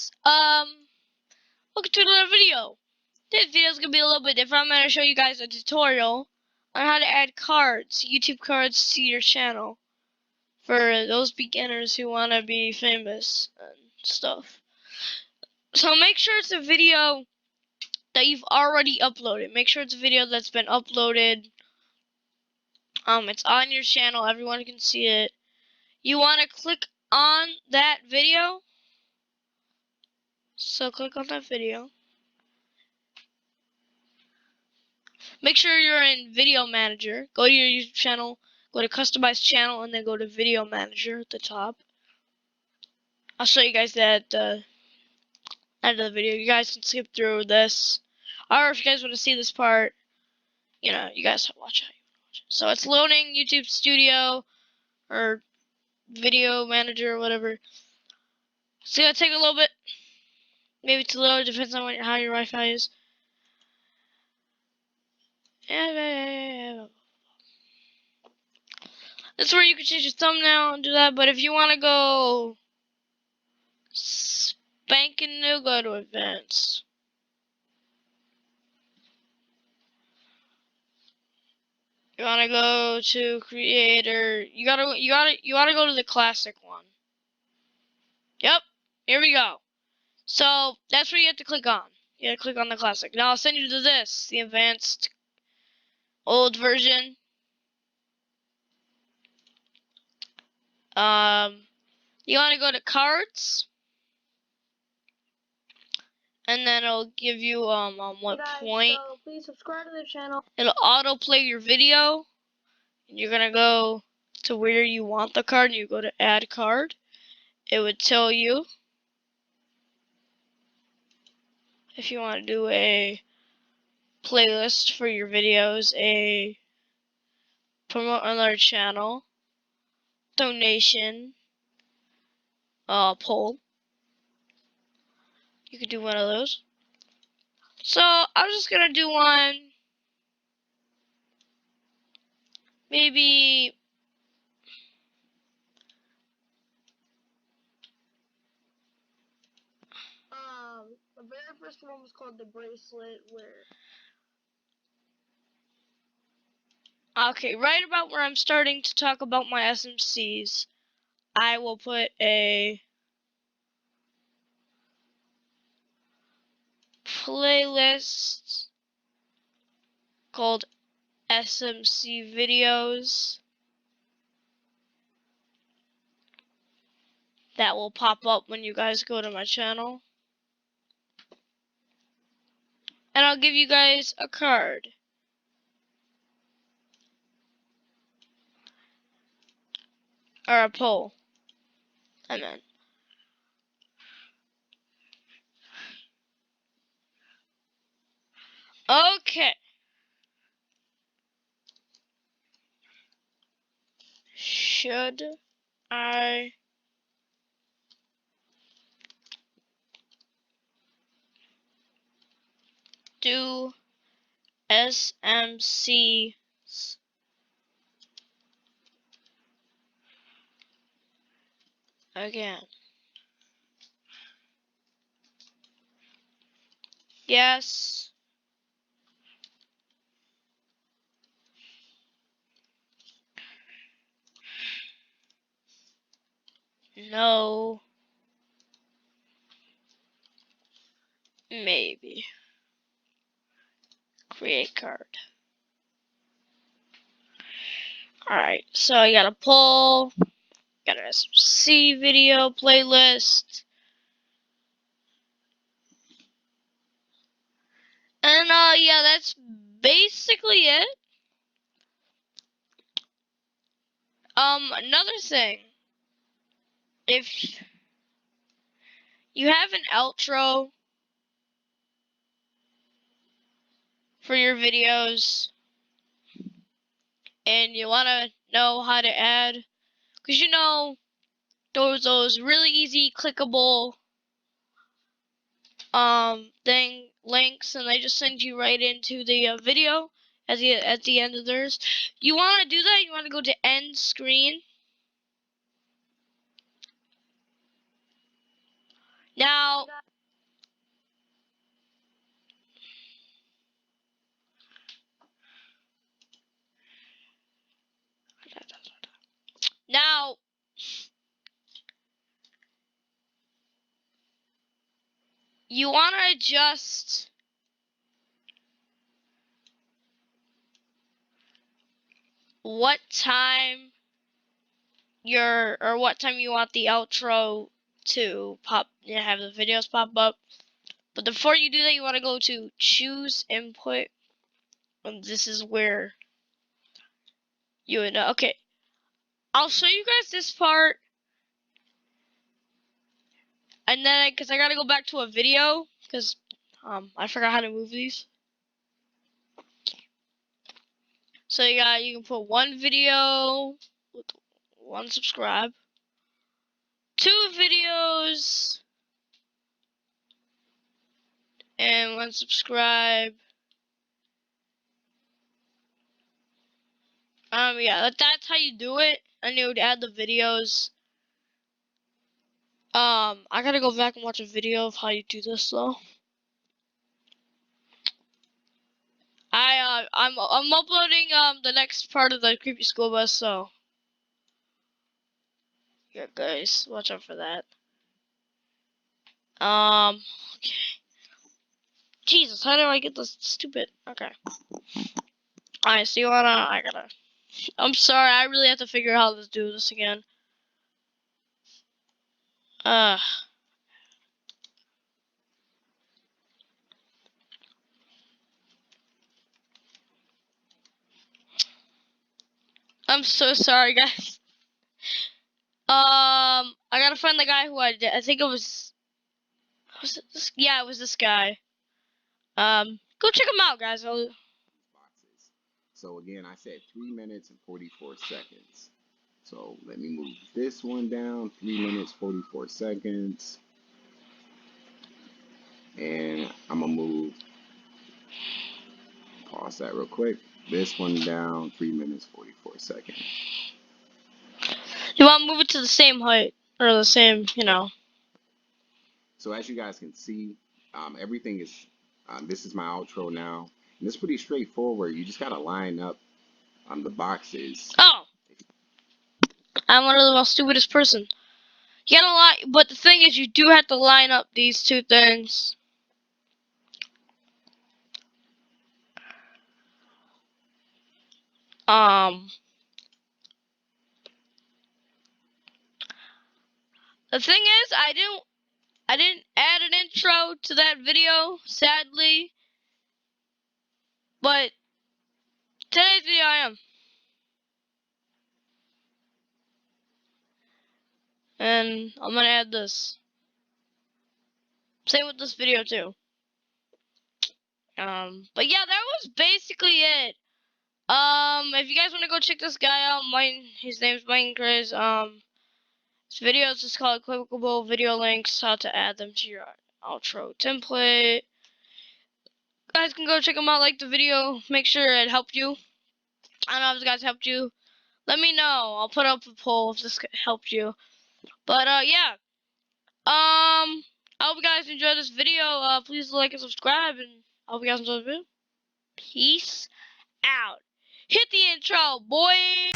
guys, welcome to another video. This video is gonna be a little bit different. I'm gonna show you guys a tutorial on how to add cards, YouTube cards to your channel for those beginners who wanna be famous and stuff. So make sure it's a video that you've already uploaded. Make sure it's a video that's been uploaded. It's on your channel, everyone can see it. You wanna click on that video. So click on that video. Make sure you're in Video Manager. Go to your YouTube channel, go to Customize Channel, and then go to Video Manager at the top. I'll show you guys that at the end of the video. You guys can skip through this. Or if you guys want to see this part, you know, you guys watch how you watch it. So it's loading YouTube Studio or Video Manager or whatever. It's gonna take a little bit. Maybe it's a little, depends on how your Wi-Fi is. That's where you can change your thumbnail and do that. But if you want to go spanking new, go to advanced. You want to go to creator. You gotta go to the classic one. Yep. Here we go. So that's where you have to click on. You have to click on the classic. Now I'll send you to this, the advanced old version. You want to go to cards, and then it'll give you on what point. So please subscribe to the channel. It'll autoplay your video, and you're gonna go to where you want the card. And you go to add card. It would tell you if you want to do a playlist for your videos, a promote another channel, donation, poll. You could do one of those. So I'm just gonna do one. Maybe The very first one was called The Bracelet, where okay, right about where I'm starting to talk about my SMCs, I will put a playlist called SMC videos that will pop up when you guys go to my channel. And I'll give you guys a card. Or a poll. I meant. Okay. Should I do SMCs again? Yes. No. Maybe. Create card. Alright, so you got a poll, got an SMC video playlist, and yeah, that's basically it. Another thing, if you have an outro for your videos and you want to know how to add, because you know those really easy clickable links, and they just send you right into the video at the end of theirs. You want to do that, you want to go to end screen. Now, now, you want to adjust what time what time you want the outro to pop, have the videos pop up. But before you do that, you want to go to choose input, and this is where you would know. Okay, I'll show you guys this part, and then because I gotta go back to a video because I forgot how to move these. So you can put one video with one subscribe, 2 videos and 1 subscribe. Yeah, that's how you do it. And you would add the videos. I gotta go back and watch a video of how you do this though. I'm uploading the next part of the Creepy School Bus, so yeah, guys, watch out for that. Okay. Jesus, how do I get this stupid? Okay. Alright, so I'm sorry, I really have to figure out how to do this again. I'm so sorry, guys. I gotta find the guy who I did. I think it was it this? Yeah, it was this guy. Go check him out, guys. Boxes. So again, I said 3 minutes and 44 seconds. So let me move this one down. 3 minutes 44 seconds. And I'm gonna pause that real quick. This one down. 3 minutes 44 seconds. You want to move it to the same height or the same, So as you guys can see, everything is. This is my outro now, and it's pretty straightforward. You just gotta line up the boxes. Oh, I'm one of the most stupidest person. You gotta line, but the thing is, you do have to line up these 2 things. The thing is, I didn't add an intro to that video, sadly. But today's video I am. And I'm gonna add this. Same with this video too. But yeah, that was basically it. If you guys want to go check this guy out, his name's Minecraze. His video is just called Clickable Video Links, how to add them to your outro template. Guys can go check him out, like the video, make sure it helped you. I don't know if this guys helped you. Let me know. I'll put up a poll if this helped you. But yeah. I hope you guys enjoyed this video. Please like and subscribe, and I hope you guys enjoyed the video. Peace out. Hit the intro, boy.